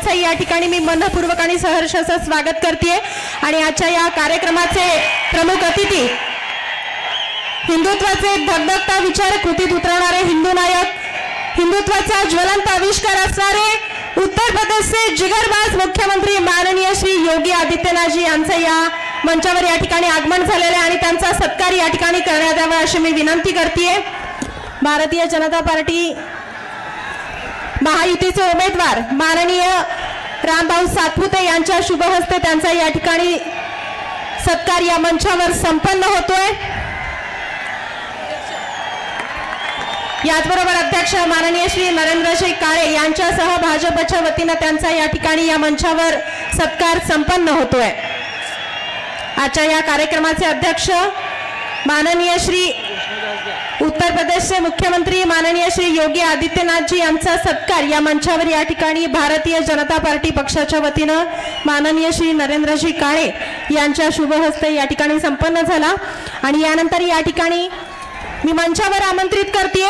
यांचं या ठिकाणी मी मनपूर्वक आणि सहर्षाचं स्वागत करते। आणि आजच्या या कार्यक्रमाचे प्रमुख अतिथी हिंदुत्वाचे धगधगता विचार कृतीत उतरवणारे हिंदू नायक, हिंदुत्वाचा ज्वलंत आविष्कार असणारे उत्तर प्रदेशचे जिगरबाज मुख्यमंत्री माननीय श्री योगी आदित्यनाथजी यांचं या मंचावर या ठिकाणी आगमन झालेले आणि त्यांचा सत्कार या ठिकाणी करण्यात यावा अशी मी विनंती करते। भारतीय जनता पार्टी महायुतीचे उमेदवार माननीय रामभाऊ सातपुते यांच्या शुभ हस्ते त्यांचा या ठिकाणी सत्कार या मंचावर संपन्न होतोय। याचबरोबर अध्यक्ष माननीय श्री नरेंद्रजी काळे यांच्यासह भाजपच्या वतीने त्यांचा या ठिकाणी या मंचावर सत्कार संपन्न होतोय। आजच्या या कार्यक्रमाचे अध्यक्ष माननीय श्री उत्तर प्रदेशचे मुख्यमंत्री माननीय श्री योगी आदित्यनाथजी यांचा सत्कार या मंचावर या ठिकाणी भारतीय जनता पार्टी पक्षाच्या वतीने माननीय श्री नरेंद्रजी काळे यांच्या शुभ हस्ते या ठिकाणी संपन्न झाला। आणि यानंतर या ठिकाणी मी मंचावर आमंत्रित करते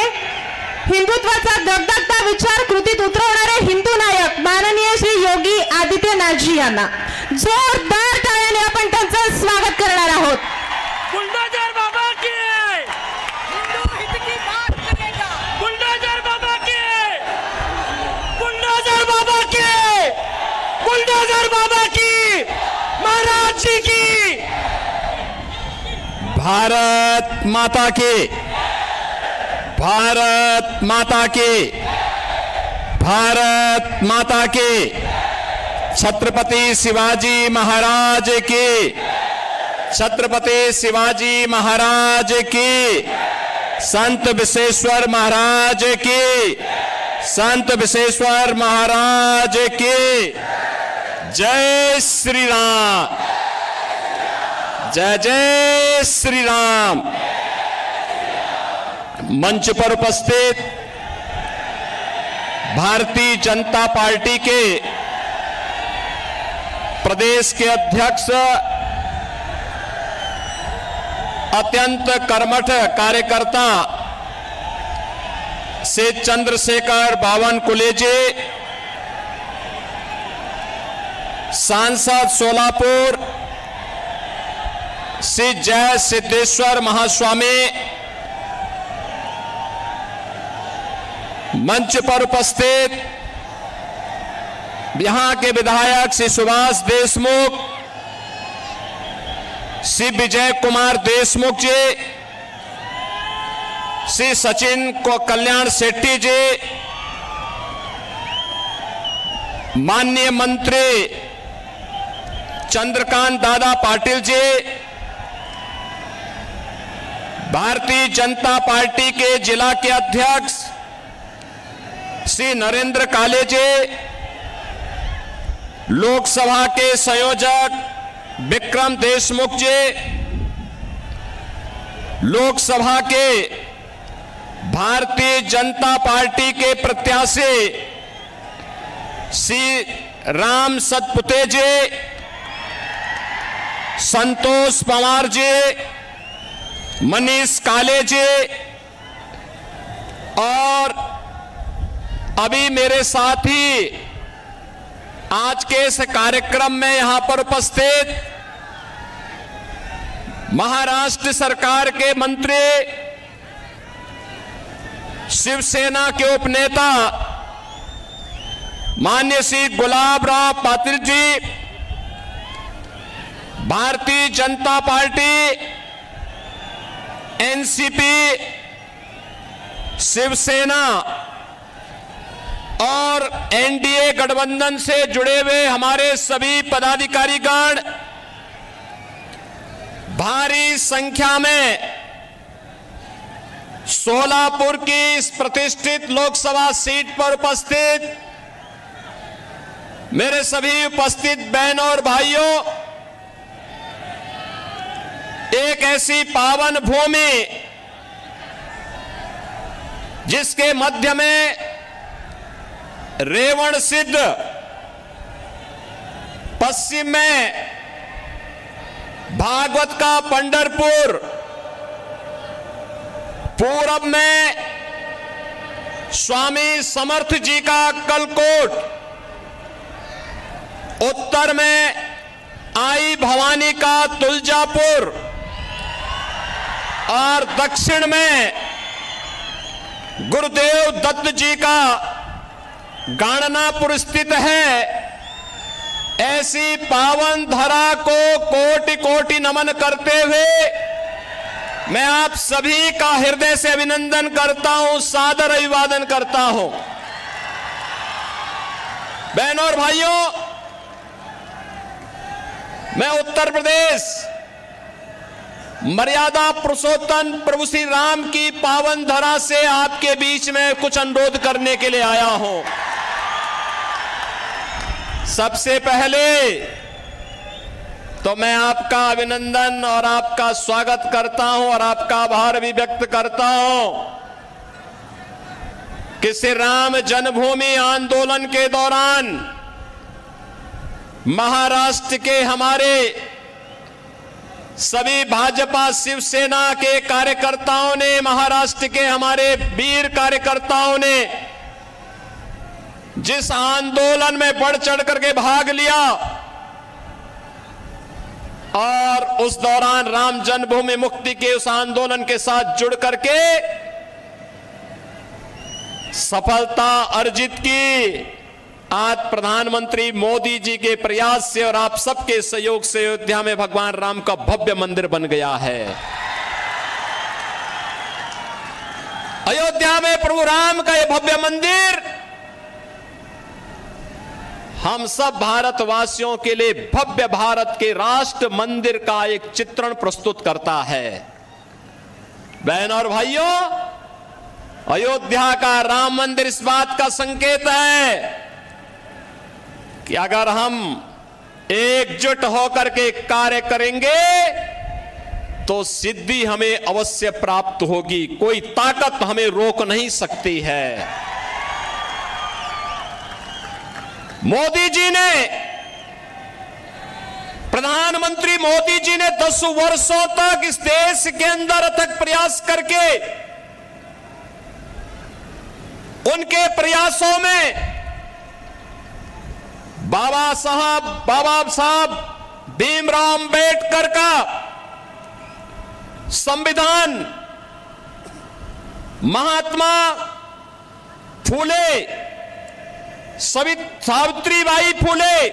हिंदुत्वाचा धगधगता विचार कृतीत उतरवणारे हिंदू नायक माननीय श्री योगी आदित्यनाथजी यांना जोरदार टाळ्याने आपण त्यांचं स्वागत करणार आहोत। बुलडोजर बाबा की, हिंदू हित की बात करेगा। बुलडोजर बाबा की, बुलडोजर बाबा की, बुलडोजर बाबा की, महाराज जी की। भारत माता की, भारत माता की, भारत माता की। छत्रपति शिवाजी महाराज की, छत्रपति शिवाजी महाराज की, संत विश्वेश्वर महाराज की, संत विश्वेश्वर महाराज की। जय श्री राम, जय जय श्री राम। मंच पर उपस्थित भारतीय जनता पार्टी के प्रदेश के अध्यक्ष, अत्यंत कर्मठ कार्यकर्ता से चंद्रशेखर बावनकुले जी, सांसद सोलापुर श्री जय सिद्धेश्वर महास्वामी, मंच पर उपस्थित यहां के विधायक श्री सुभाष देशमुख, श्री विजय कुमार देशमुख जी, श्री सचिन को कल्याण शेट्टी जी, माननीय मंत्री चंद्रकांत दादा पाटिल जी, भारतीय जनता पार्टी के जिला के अध्यक्ष श्री नरेंद्र काले जी, लोकसभा के संयोजक विक्रम देशमुख जी, लोकसभा के भारतीय जनता पार्टी के प्रत्याशी श्री राम सतपुते जी, संतोष पवार जी, मनीष काले जी, और अभी मेरे साथी आज के इस कार्यक्रम में यहां पर उपस्थित महाराष्ट्र सरकार के मंत्री, शिवसेना के उपनेता माननीय श्री गुलाब राव पाटिल जी, भारतीय जनता पार्टी, एनसीपी, शिवसेना और एनडीए गठबंधन से जुड़े हुए हमारे सभी पदाधिकारीगण भारी संख्या में सोलापुर की इस प्रतिष्ठित लोकसभा सीट पर उपस्थित मेरे सभी उपस्थित बहनों और भाइयों, एक ऐसी पावन भूमि जिसके मध्य में रेवण सिद्ध, पश्चिम में भागवत का पंढरपुर, पूरब में स्वामी समर्थ जी का अक्कलकोट, उत्तर में आई भवानी का तुलजापुर और दक्षिण में गुरुदेव दत्त जी का गाणनापुर स्थित है। ऐसी पावन धरा को कोटि कोटि नमन करते हुए मैं आप सभी का हृदय से अभिनंदन करता हूं, सादर अभिवादन करता हूं। बहनों और भाइयों, मैं उत्तर प्रदेश मर्यादा पुरुषोत्तम प्रभु श्री राम की पावन धरा से आपके बीच में कुछ अनुरोध करने के लिए आया हूं। सबसे पहले तो मैं आपका अभिनंदन और आपका स्वागत करता हूं और आपका आभार भी व्यक्त करता हूं कि श्री राम जन्मभूमि आंदोलन के दौरान महाराष्ट्र के हमारे सभी भाजपा शिवसेना के कार्यकर्ताओं ने, महाराष्ट्र के हमारे वीर कार्यकर्ताओं ने जिस आंदोलन में बढ़ चढ़ करके भाग लिया और उस दौरान राम जन्मभूमि मुक्ति के उस आंदोलन के साथ जुड़ करके सफलता अर्जित की, आज प्रधानमंत्री मोदी जी के प्रयास से और आप सबके सहयोग से अयोध्या में भगवान राम का भव्य मंदिर बन गया है। अयोध्या में प्रभु राम का यह भव्य मंदिर हम सब भारतवासियों के लिए भव्य भारत के राष्ट्र मंदिर का एक चित्रण प्रस्तुत करता है। बहनों और भाइयों, अयोध्या का राम मंदिर इस बात का संकेत है कि अगर हम एकजुट होकर के कार्य करेंगे तो सिद्धि हमें अवश्य प्राप्त होगी, कोई ताकत हमें रोक नहीं सकती है। मोदी जी ने, प्रधानमंत्री मोदी जी ने 10 वर्षों तक इस देश के अंदर अथक प्रयास करके उनके प्रयासों में बाबा साहब भीमराव अंबेडकर का संविधान, महात्मा फूले, सावित्रीबाई फूले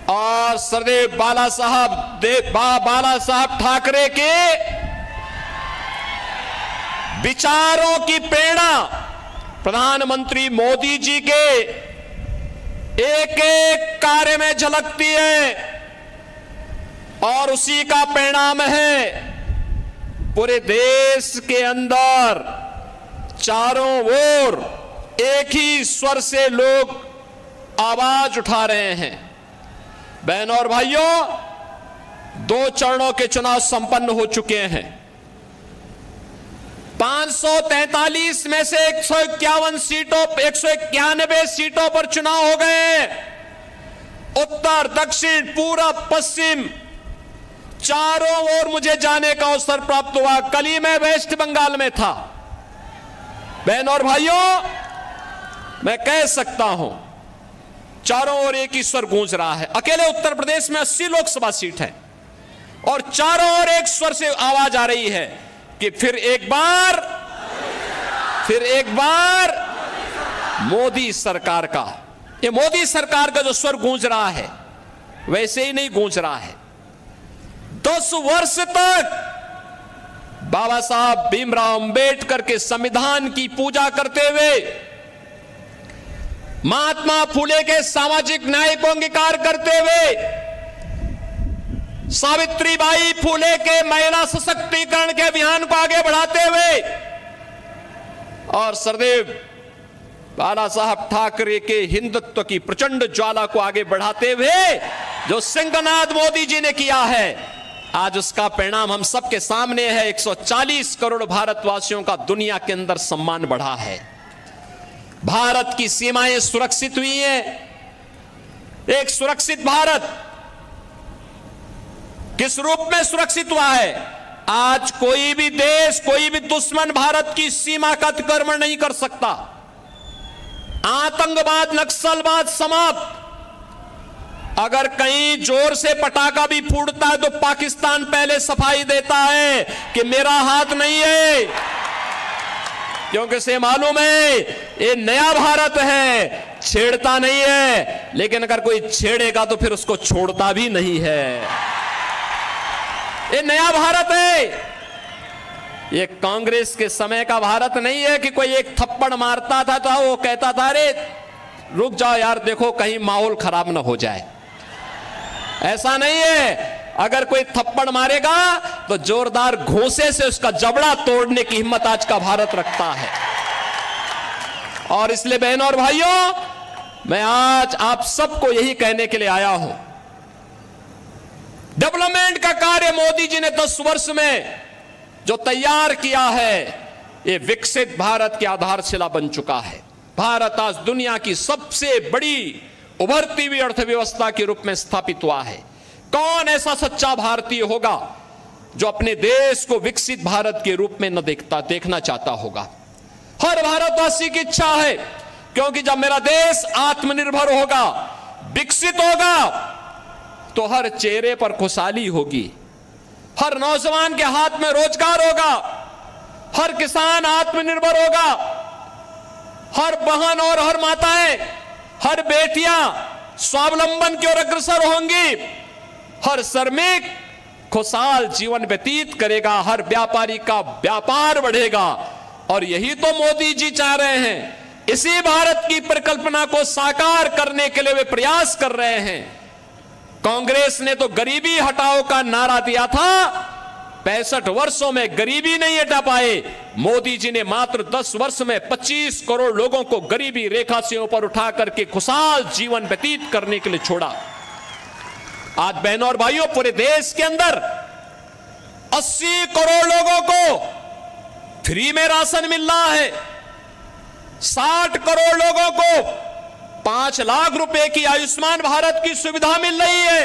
और सरदेव बाला साहब ठाकरे के विचारों की प्रेरणा प्रधानमंत्री मोदी जी के एक एक कार्य में झलकती है और उसी का परिणाम है पूरे देश के अंदर चारों ओर एक ही स्वर से लोग आवाज उठा रहे हैं। बहनों और भाइयों, 2 चरणों के चुनाव संपन्न हो चुके हैं। 543 में से 191 सीटों पर चुनाव हो गए। उत्तर, दक्षिण, पूरब, पश्चिम चारों ओर मुझे जाने का अवसर प्राप्त हुआ। कल ही मैं वेस्ट बंगाल में था। बहनों और भाइयों, मैं कह सकता हूं चारों ओर एक ही स्वर गूंज रहा है। अकेले उत्तर प्रदेश में 80 लोकसभा सीट है और चारों ओर एक स्वर से आवाज आ रही है कि फिर एक बार मोदी सरकार का, ये मोदी सरकार का जो स्वर गूंज रहा है वैसे ही नहीं गूंज रहा है। 10 वर्ष तक बाबा साहब भीमराव अंबेडकर के संविधान की पूजा करते हुए, महात्मा फूले के सामाजिक न्याय को अंगीकार करते हुए, सावित्रीबाई फूले के महिला सशक्तिकरण के अभियान को आगे बढ़ाते हुए और सरदेव बाला साहब ठाकरे के हिंदुत्व की प्रचंड ज्वाला को आगे बढ़ाते हुए जो सिंहनाद मोदी जी ने किया है, आज उसका परिणाम हम सबके सामने है। 140 करोड़ भारतवासियों का दुनिया के अंदर सम्मान बढ़ा है। भारत की सीमाएं सुरक्षित हुई हैं। एक सुरक्षित भारत किस रूप में सुरक्षित हुआ है? आज कोई भी देश, कोई भी दुश्मन भारत की सीमा का अतिक्रमण नहीं कर सकता। आतंकवाद, नक्सलवाद समाप्त, अगर कहीं जोर से पटाखा भी फूटता है तो पाकिस्तान पहले सफाई देता है कि मेरा हाथ नहीं है, क्योंकि उसे मालूम है ये नया भारत है, छेड़ता नहीं है, लेकिन अगर कोई छेड़ेगा तो फिर उसको छोड़ता भी नहीं है। ये नया भारत है, ये कांग्रेस के समय का भारत नहीं है कि कोई एक थप्पड़ मारता था तो वो कहता था अरे रुक जाओ यार, देखो कहीं माहौल खराब ना हो जाए। ऐसा नहीं है, अगर कोई थप्पड़ मारेगा तो जोरदार घूंसे से उसका जबड़ा तोड़ने की हिम्मत आज का भारत रखता है। और इसलिए बहनों और भाइयों, मैं आज आप सबको यही कहने के लिए आया हूं, डेवलपमेंट का कार्य मोदी जी ने 10 वर्ष में जो तैयार किया है, ये विकसित भारत की आधारशिला बन चुका है। भारत आज दुनिया की सबसे बड़ी उभरती हुई अर्थव्यवस्था के रूप में स्थापित हुआ है। कौन ऐसा सच्चा भारतीय होगा जो अपने देश को विकसित भारत के रूप में न देखना चाहता होगा। हर भारतवासी की इच्छा है, क्योंकि जब मेरा देश आत्मनिर्भर होगा, विकसित होगा, तो हर चेहरे पर खुशहाली होगी, हर नौजवान के हाथ में रोजगार होगा, हर किसान आत्मनिर्भर होगा, हर बहन और हर माताएं, हर बेटियां स्वावलंबन की ओर अग्रसर होंगी, हर श्रमिक खुशहाल जीवन व्यतीत करेगा, हर व्यापारी का व्यापार बढ़ेगा। और यही तो मोदी जी चाह रहे हैं। इसी भारत की परिकल्पना को साकार करने के लिए वे प्रयास कर रहे हैं। कांग्रेस ने तो गरीबी हटाओ का नारा दिया था, 65 वर्षों में गरीबी नहीं हटा पाए। मोदी जी ने मात्र 10 वर्ष में 25 करोड़ लोगों को गरीबी रेखा से ऊपर उठा करके खुशहाल जीवन व्यतीत करने के लिए छोड़ा। आज बहनों और भाइयों, पूरे देश के अंदर 80 करोड़ लोगों को फ्री में राशन मिल रहा है, 60 करोड़ लोगों को 5 लाख रुपए की आयुष्मान भारत की सुविधा मिल रही है,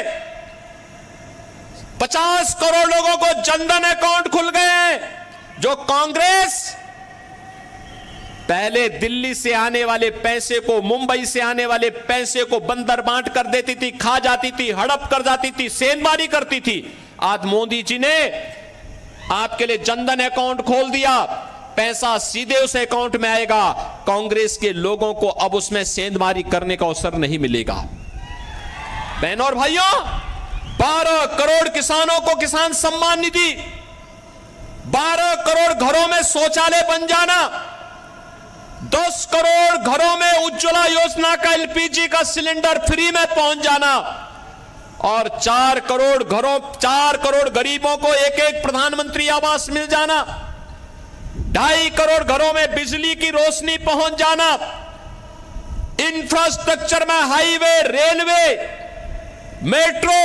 50 करोड़ लोगों को जनधन अकाउंट खुल गए हैं। जो कांग्रेस पहले दिल्ली से आने वाले पैसे को, मुंबई से आने वाले पैसे को बंदर बांट कर देती थी, खा जाती थी, हड़प कर जाती थी, सेंधमारी करती थी, आज मोदी जी ने आपके लिए जनधन अकाउंट खोल दिया, पैसा सीधे उस अकाउंट में आएगा। कांग्रेस के लोगों को अब उसमें सेंधमारी करने का अवसर नहीं मिलेगा। बहनों और भाइयों, 12 करोड़ किसानों को किसान सम्मान निधि, 12 करोड़ घरों में शौचालय बन जाना, 10 करोड़ घरों में उज्ज्वला योजना का एलपीजी का सिलेंडर फ्री में पहुंच जाना, और 4 करोड़ गरीबों को एक प्रधानमंत्री आवास मिल जाना, 2.5 करोड़ घरों में बिजली की रोशनी पहुंच जाना, इंफ्रास्ट्रक्चर में highway, railway, metro,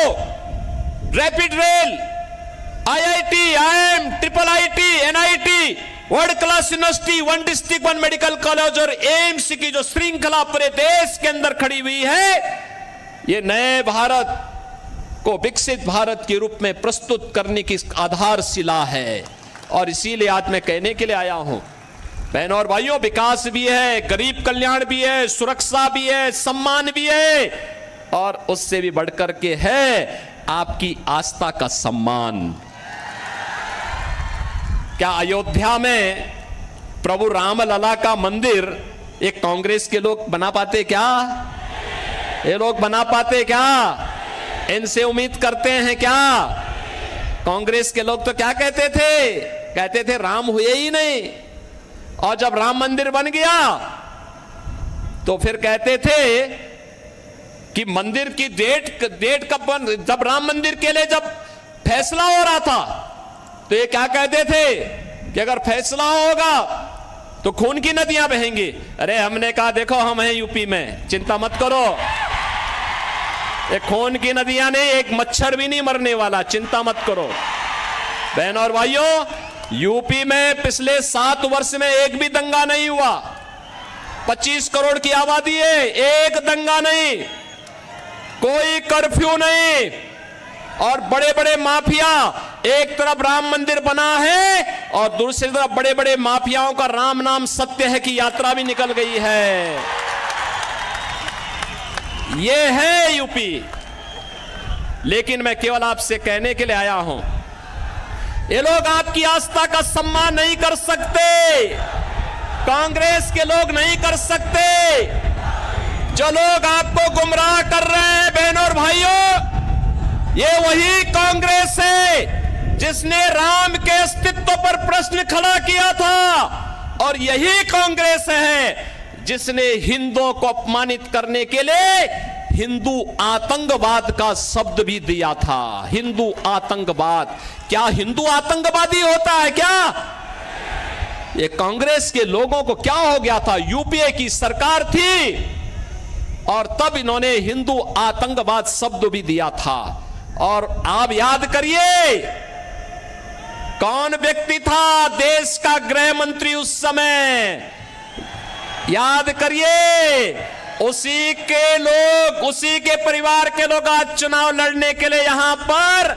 rapid rail, IIT, IIM, IIIT, NIT, world class university, 1 district 1 medical college और एम्स की जो श्रृंखला पूरे देश के अंदर खड़ी हुई है, ये नए भारत को विकसित भारत के रूप में प्रस्तुत करने की आधारशिला है। और इसीलिए आज मैं कहने के लिए आया हूं, बहनों और भाइयों, विकास भी है, गरीब कल्याण भी है, सुरक्षा भी है, सम्मान भी है, और उससे भी बढ़कर के है आपकी आस्था का सम्मान। क्या अयोध्या में प्रभु रामलला का मंदिर एक कांग्रेस के लोग बना पाते क्या? ये लोग बना पाते क्या? इनसे उम्मीद करते हैं क्या? कांग्रेस के लोग तो क्या कहते थे राम हुए ही नहीं, और जब राम मंदिर बन गया तो फिर कहते थे कि मंदिर की डेट कब बन, जब राम मंदिर के लिए जब फैसला हो रहा था तो ये क्या कहते थे कि अगर फैसला होगा तो खून की नदियां बहेंगी। अरे हमने कहा देखो हम हैं यूपी में, चिंता मत करो, एक खून की नदियां नहीं, एक मच्छर भी नहीं मरने वाला, चिंता मत करो। बहनों और भाइयों, यूपी में पिछले 7 वर्ष में एक भी दंगा नहीं हुआ। 25 करोड़ की आबादी है, एक दंगा नहीं, कोई कर्फ्यू नहीं, और बड़े बड़े माफिया, एक तरफ राम मंदिर बना है और दूसरी तरफ बड़े बड़े माफियाओं का राम नाम सत्य है की यात्रा भी निकल गई है। ये है यूपी, लेकिन मैं केवल आपसे कहने के लिए आया हूं, ये लोग आपकी आस्था का सम्मान नहीं कर सकते, कांग्रेस के लोग नहीं कर सकते। जो लोग आपको गुमराह कर रहे हैं बहनों और भाइयों, ये वही कांग्रेस है जिसने राम के अस्तित्व पर प्रश्न खड़ा किया था, और यही कांग्रेस है जिसने हिंदुओं को अपमानित करने के लिए हिंदू आतंकवाद का शब्द भी दिया था। हिंदू आतंकवाद, क्या हिंदू आतंकवादी होता है क्या? ये कांग्रेस के लोगों को क्या हो गया था? यूपीए की सरकार थी और तब इन्होंने हिंदू आतंकवाद शब्द भी दिया था। और आप याद करिए कौन व्यक्ति था देश का गृह मंत्री उस समय, याद करिए। उसी के लोग, उसी के परिवार के लोग आज चुनाव लड़ने के लिए यहां पर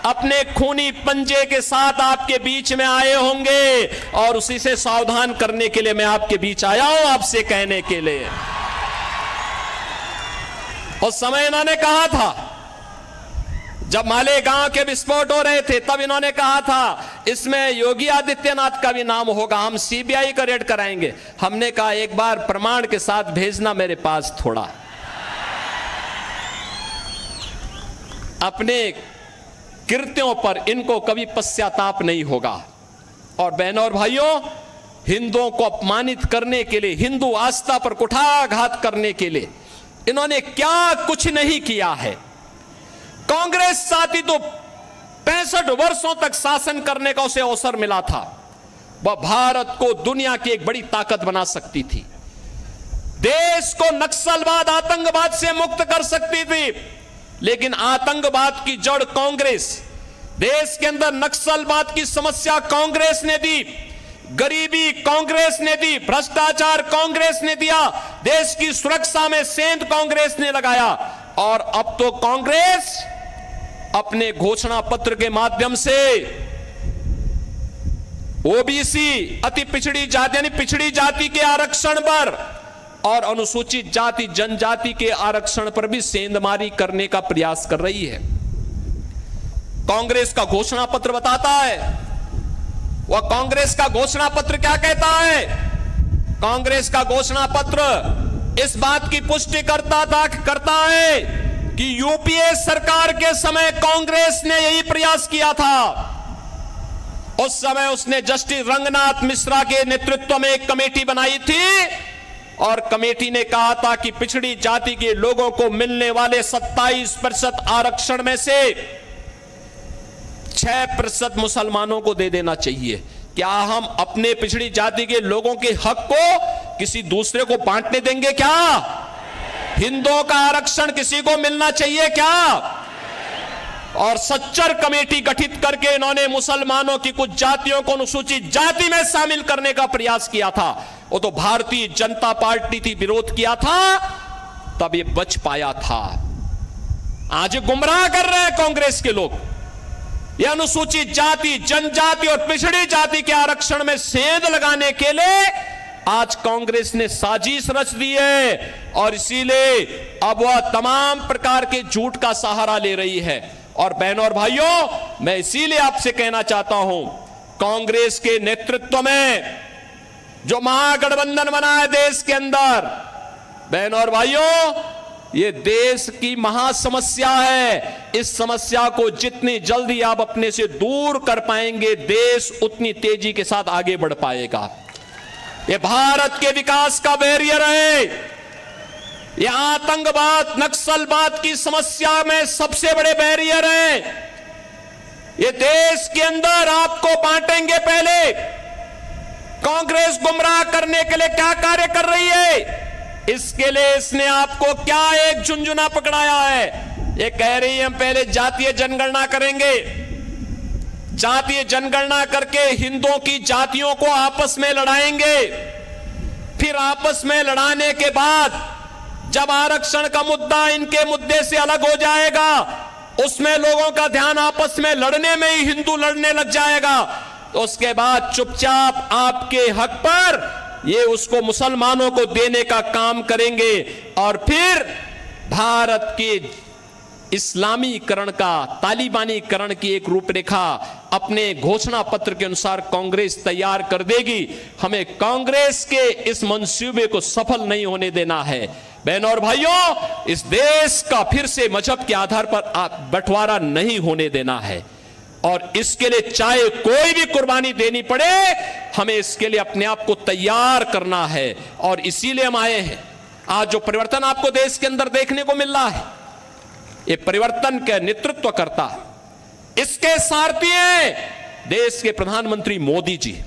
अपने खूनी पंजे के साथ आपके बीच में आए होंगे, और उसी से सावधान करने के लिए मैं आपके बीच आया हूं, आपसे कहने के लिए। उस समय इन्होंने कहा था, जब मालेगांव के विस्फोट हो रहे थे, तब इन्होंने कहा था इसमें योगी आदित्यनाथ का भी नाम होगा, हम सीबीआई का रेड कराएंगे। हमने कहा एक बार प्रमाण के साथ भेजना मेरे पास थोड़ा। अपने कृत्यों पर इनको कभी पश्चाताप नहीं होगा। और बहनों और भाइयों, हिंदुओं को अपमानित करने के लिए, हिंदू आस्था पर कुठाराघात करने के लिए इन्होंने क्या कुछ नहीं किया है। कांग्रेस साथी तो 65 वर्षों तक शासन करने का उसे अवसर मिला था। वह भारत को दुनिया की एक बड़ी ताकत बना सकती थी, देश को नक्सलवाद, आतंकवाद से मुक्त कर सकती थी। लेकिन आतंकवाद की जड़ कांग्रेस, देश के अंदर नक्सलवाद की समस्या कांग्रेस ने दी, गरीबी कांग्रेस ने दी, भ्रष्टाचार कांग्रेस ने दिया, देश की सुरक्षा में सेंध कांग्रेस ने लगाया। और अब तो कांग्रेस अपने घोषणा पत्र के माध्यम से ओबीसी, अति पिछड़ी जाति यानी पिछड़ी जाति के आरक्षण पर और अनुसूचित जाति जनजाति के आरक्षण पर भी सेंधमारी करने का प्रयास कर रही है। कांग्रेस का घोषणा पत्र बताता है, वह कांग्रेस का घोषणा पत्र क्या कहता है? कांग्रेस का घोषणा पत्र इस बात की पुष्टि करता है कि यूपीए सरकार के समय कांग्रेस ने यही प्रयास किया था। उस समय उसने जस्टिस रंगनाथ मिश्रा के नेतृत्व में एक कमेटी बनाई थी और कमेटी ने कहा था कि पिछड़ी जाति के लोगों को मिलने वाले 27% आरक्षण में से 6% मुसलमानों को दे देना चाहिए। क्या हम अपने पिछड़ी जाति के लोगों के हक को किसी दूसरे को बांटने देंगे क्या? हिंदुओं का आरक्षण किसी को मिलना चाहिए क्या? और सच्चर कमेटी गठित करके इन्होंने मुसलमानों की कुछ जातियों को अनुसूचित जाति में शामिल करने का प्रयास किया था। वो तो भारतीय जनता पार्टी थी, विरोध किया था, तब ये बच पाया था। आज गुमराह कर रहे हैं कांग्रेस के लोग। ये अनुसूचित जाति, जनजाति और पिछड़ी जाति के आरक्षण में सेंध लगाने के लिए आज कांग्रेस ने साजिश रच दी है और इसीलिए अब वह तमाम प्रकार के झूठ का सहारा ले रही है। और बहनों और भाइयों, मैं इसीलिए आपसे कहना चाहता हूं, कांग्रेस के नेतृत्व में जो महागठबंधन बना है देश के अंदर, बहनों और भाइयों, ये देश की महासमस्या है। इस समस्या को जितनी जल्दी आप अपने से दूर कर पाएंगे, देश उतनी तेजी के साथ आगे बढ़ पाएगा। ये भारत के विकास का बैरियर है। ये आतंकवाद, नक्सलवाद की समस्या में सबसे बड़े बैरियर है। ये देश के अंदर आपको बांटेंगे। पहले कांग्रेस गुमराह करने के लिए क्या कार्य कर रही है, इसके लिए इसने आपको क्या एक झुंझुना पकड़ाया है। ये कह रही है हम पहले जातीय जनगणना करेंगे, जातीय जनगणना करके हिंदुओं की जातियों को आपस में लड़ाएंगे, फिर आपस में लड़ाने के बाद जब आरक्षण का मुद्दा इनके मुद्दे से अलग हो जाएगा, उसमें लोगों का ध्यान आपस में लड़ने में ही हिंदू लड़ने लग जाएगा, तो उसके बाद चुपचाप आपके हक पर ये उसको मुसलमानों को देने का काम करेंगे और फिर भारत की इस्लामीकरण का, तालिबानीकरण की एक रूपरेखा अपने घोषणा पत्र के अनुसार कांग्रेस तैयार कर देगी। हमें कांग्रेस के इस मंसूबे को सफल नहीं होने देना है। बहनों और भाइयों, इस देश का फिर से मजहब के आधार पर बंटवारा नहीं होने देना है और इसके लिए चाहे कोई भी कुर्बानी देनी पड़े, हमें इसके लिए अपने आप को तैयार करना है। और इसीलिए हम आए हैं। आज जो परिवर्तन आपको देश के अंदर देखने को मिल रहा है, ये परिवर्तन का नेतृत्व करता, इसके सारथी हैं देश के प्रधानमंत्री मोदी जी।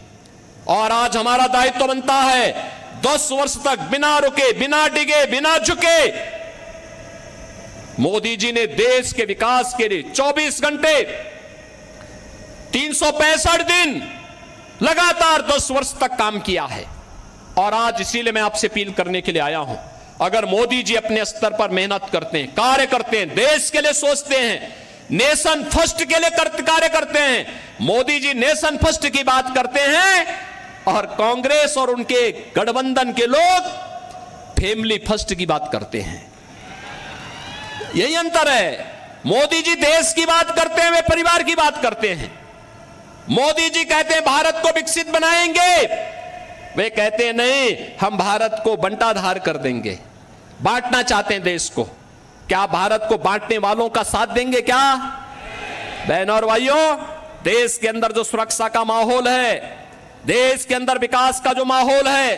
और आज हमारा दायित्व बनता है 10 वर्ष तक बिना रुके, बिना डिगे, बिना झुके मोदी जी ने देश के विकास के लिए 24 घंटे 365 दिन लगातार 10 वर्ष तक काम किया है। और आज इसीलिए मैं आपसे अपील करने के लिए आया हूं, अगर मोदी जी अपने स्तर पर मेहनत करते हैं, कार्य करते हैं, देश के लिए सोचते हैं, नेशन फर्स्ट के लिए कार्य करते हैं, मोदी जी नेशन फर्स्ट की बात करते हैं और कांग्रेस और उनके गठबंधन के लोग फैमिली फर्स्ट की बात करते हैं। यही अंतर है। मोदी जी देश की बात करते हैं, वे परिवार की बात करते हैं। मोदी जी कहते हैं भारत को विकसित बनाएंगे, वे कहते हैं नहीं, हम भारत को बंटाधार कर देंगे, बांटना चाहते हैं देश को। क्या भारत को बांटने वालों का साथ देंगे क्या? बहनों और भाइयों, देश के अंदर जो सुरक्षा का माहौल है, देश के अंदर विकास का जो माहौल है,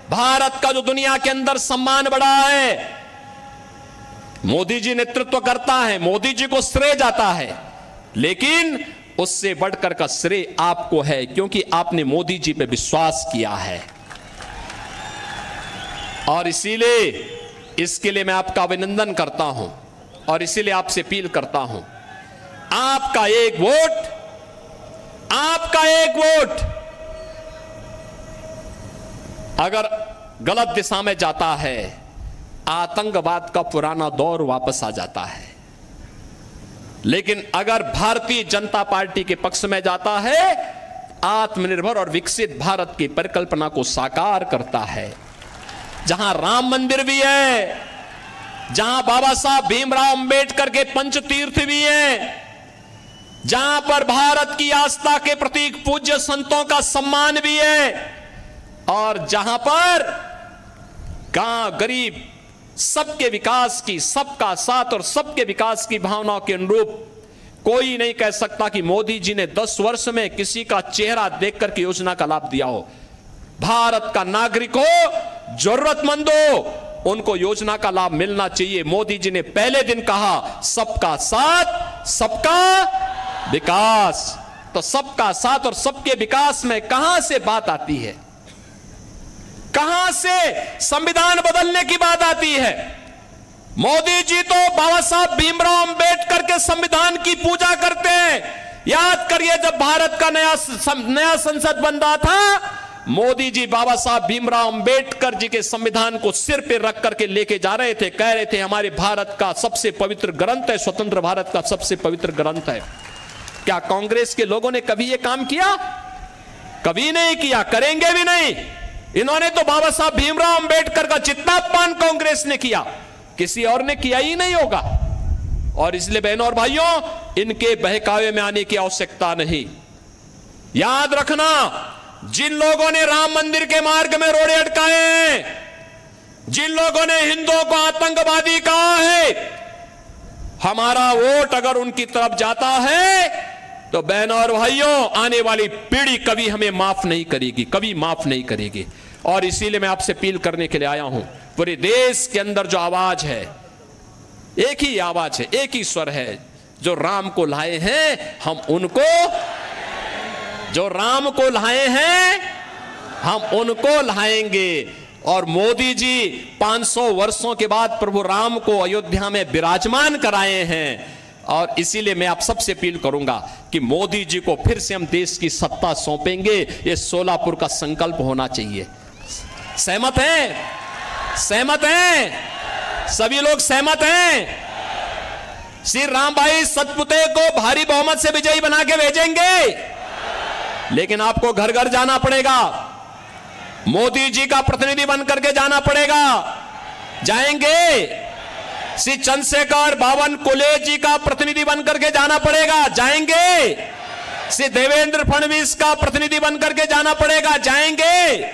भारत का जो दुनिया के अंदर सम्मान बढ़ा है, मोदी जी नेतृत्व करता है, मोदी जी को श्रेय जाता है। लेकिन उससे बढ़कर का श्रेय आपको है, क्योंकि आपने मोदी जी पे विश्वास किया है। और इसीलिए इसके लिए मैं आपका अभिनंदन करता हूं और इसीलिए आपसे अपील करता हूं, आपका एक वोट, आपका एक वोट अगर गलत दिशा में जाता है, आतंकवाद का पुराना दौर वापस आ जाता है। लेकिन अगर भारतीय जनता पार्टी के पक्ष में जाता है, आत्मनिर्भर और विकसित भारत की परिकल्पना को साकार करता है। जहां राम मंदिर भी है, जहां बाबा साहब भीमराव अंबेडकर के पंचतीर्थ भी हैं, जहां पर भारत की आस्था के प्रतीक पूज्य संतों का सम्मान भी है, और जहां पर गांव गरीब सबके विकास की, सबका साथ और सबके विकास की भावनाओं के अनुरूप कोई नहीं कह सकता कि मोदी जी ने 10 वर्ष में किसी का चेहरा देखकर के योजना का लाभ दिया हो। भारत का नागरिक हो, जरूरतमंद हो, उनको योजना का लाभ मिलना चाहिए। मोदी जी ने पहले दिन कहा सबका साथ, सबका विकास। तो सबका साथ और सबके विकास में कहां से बात आती है, कहां से संविधान बदलने की बात आती है? मोदी जी तो बाबा साहब भीमराव अंबेडकर के संविधान की पूजा करते हैं। याद करिए, जब भारत का नया संसद बन रहा था, मोदी जी बाबा साहब भीमराव अंबेडकर जी के संविधान को सिर पे रख करके लेके जा रहे थे, कह रहे थे हमारे भारत का सबसे पवित्र ग्रंथ है, स्वतंत्र भारत का सबसे पवित्र ग्रंथ है। क्या कांग्रेस के लोगों ने कभी यह काम किया? कभी नहीं किया, करेंगे भी नहीं। इन्होंने तो बाबा साहब भीमराव अंबेडकर का जितना अपमान कांग्रेस ने किया, किसी और ने किया ही नहीं होगा। और इसलिए बहनों और भाइयों, इनके बहकावे में आने की आवश्यकता नहीं। याद रखना, जिन लोगों ने राम मंदिर के मार्ग में रोड़े अटकाए हैं, जिन लोगों ने हिंदुओं को आतंकवादी कहा है, हमारा वोट अगर उनकी तरफ जाता है तो बहनों और भाइयों, आने वाली पीढ़ी कभी हमें माफ नहीं करेगी, कभी माफ नहीं करेगी। और इसीलिए मैं आपसे अपील करने के लिए आया हूं, पूरे देश के अंदर जो आवाज है, एक ही आवाज है, एक ही स्वर है। जो राम को लाए हैं हम उनको, जो राम को लाए हैं हम उनको लाएंगे। और मोदी जी 500 वर्षों के बाद प्रभु राम को अयोध्या में विराजमान कराए हैं। और इसीलिए मैं आप सबसे अपील करूंगा कि मोदी जी को फिर से हम देश की सत्ता सौंपेंगे। ये सोलापुर का संकल्प होना चाहिए। सहमत हैं? सहमत हैं? सभी लोग सहमत हैं? श्री राम भाई सतपुते को भारी बहुमत से विजयी बना के भेजेंगे, लेकिन आपको घर घर जाना पड़ेगा, मोदी जी का प्रतिनिधि बन करके जाना पड़ेगा। जाएंगे? श्री चंद्रशेखर बावनकुले जी का प्रतिनिधि बनकर के जाना पड़ेगा, जाएंगे। श्री देवेंद्र फडणवीस का प्रतिनिधि बनकर के जाना पड़ेगा, जाएंगे।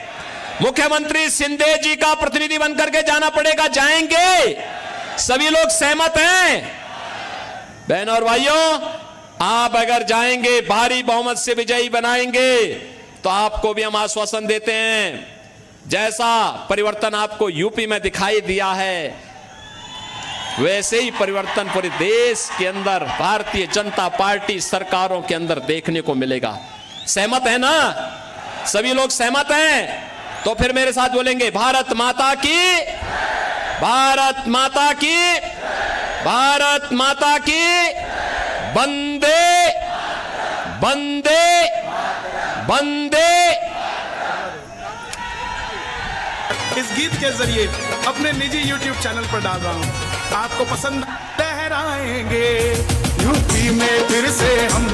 मुख्यमंत्री शिंदे जी का प्रतिनिधि बनकर के जाना पड़ेगा, जाएंगे। सभी लोग सहमत हैं? बहनों और भाइयों, आप अगर जाएंगे, भारी बहुमत से विजयी बनाएंगे, तो आपको भी हम आश्वासन देते हैं, जैसा परिवर्तन आपको यूपी में दिखाई दिया है, वैसे ही परिवर्तन पूरे देश के अंदर भारतीय जनता पार्टी सरकारों के अंदर देखने को मिलेगा। सहमत है ना? सभी लोग सहमत हैं? तो फिर मेरे साथ बोलेंगे, भारत माता की, भारत माता की, भारत माता की, वंदे वंदे वंदे। इस गीत के जरिए अपने निजी YouTube चैनल पर डाल रहा हूँ, आपको पसंद लहराएंगे, यूपी में फिर से हम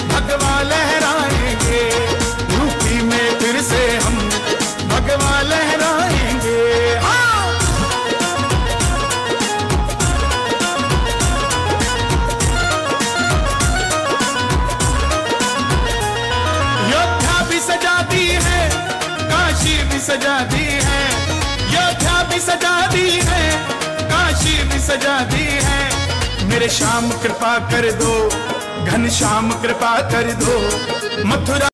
भगवा लहराएंगे, यूपी में फिर से हम भगवा लहराएंगे। योद्धा भी सजा दी है, काशी भी सजा दी है, योद्धा भी सजा दी है, काशी भी सजा दी है। मेरे श्याम कृपा कर दो, घनश्याम कृपा कर दो, मथुरा